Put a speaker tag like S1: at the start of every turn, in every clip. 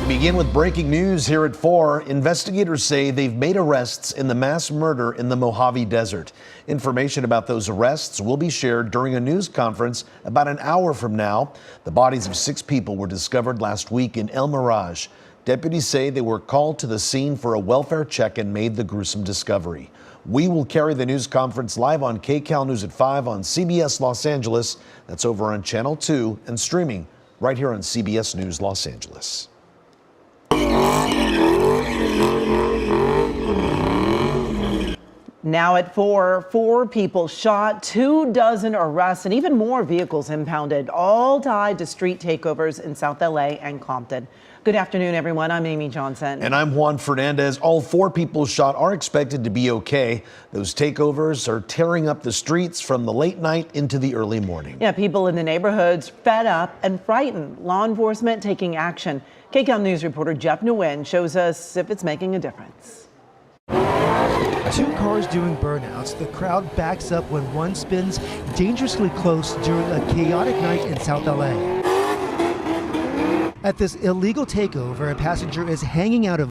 S1: Begin with breaking news here at 4. Investigators say they've made arrests in the mass murder in the Mojave Desert. Information about those arrests will be shared during a news conference about an hour from now. The bodies of 6 people were discovered last week in El Mirage. Deputies say they were called to the scene for a welfare check and made the gruesome discovery. We will carry the news conference live on KCAL News at 5 on CBS Los Angeles. That's over on Channel 2 and streaming right here on CBS News Los Angeles.
S2: Now at 4 people shot, 24 arrests, and even more vehicles impounded, all tied to street takeovers in South LA and Compton. Good afternoon, everyone. I'm Amy Johnson.
S1: And I'm Juan Fernandez. All 4 people shot are expected to be okay. Those takeovers are tearing up the streets from the late night into the early morning.
S2: Yeah, people in the neighborhoods fed up and frightened. Law enforcement taking action. KCAL News reporter Jeff Nguyen shows us if it's making a difference.
S3: 2 cars doing burnouts. The crowd backs up when one spins dangerously close during a chaotic night in South LA. At this illegal takeover, a passenger is hanging out of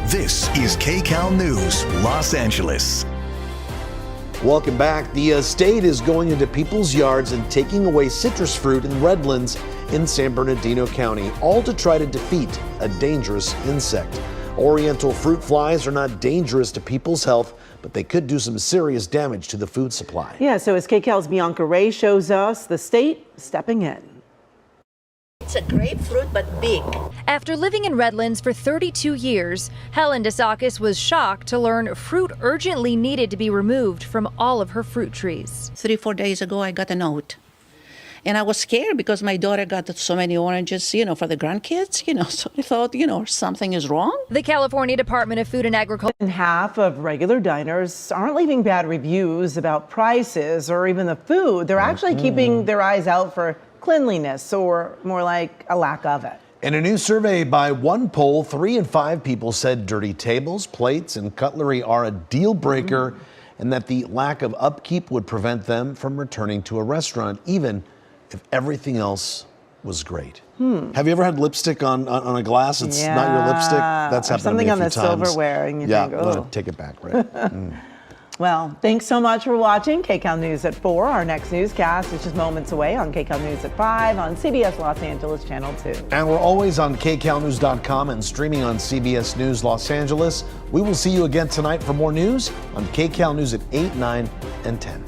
S4: This is KCAL News, Los Angeles.
S1: Welcome back. The state is going into people's yards and taking away citrus fruit and redlands in San Bernardino County, all to try to defeat a dangerous insect. Oriental fruit flies are not dangerous to people's health, but they could do some serious damage to the food supply.
S2: Yeah, so as KCAL's Bianca Ray shows us, the state stepping in.
S5: It's a grapefruit, but big.
S6: After living in Redlands for 32 years, Helen DeSakis was shocked to learn fruit urgently needed to be removed from all of her fruit trees.
S5: 3-4 days ago, I got a note. And I was scared because my daughter got so many oranges, for the grandkids, So I thought, something is wrong.
S6: The California Department of Food and Agriculture.
S2: And half of regular diners aren't leaving bad reviews about prices or even the food. They're actually keeping their eyes out for cleanliness, or more like a lack of it.
S1: In a new survey by one poll, 3 in 5 people said dirty tables, plates, and cutlery are a deal breaker, and that the lack of upkeep would prevent them from returning to a restaurant, even if everything else was great. Have you ever had lipstick on a glass? It's not your lipstick. That's happened
S2: something
S1: to
S2: on
S1: me a
S2: the
S1: few times.
S2: silverware, and you
S1: Yeah,
S2: think, oh.
S1: take it back, right?
S2: Well, thanks so much for watching KCAL News at 4. Our next newscast is just moments away on KCAL News at 5 on CBS Los Angeles Channel 2.
S1: And we're always on KCALnews.com and streaming on CBS News Los Angeles. We will see you again tonight for more news on KCAL News at 8, 9, and 10.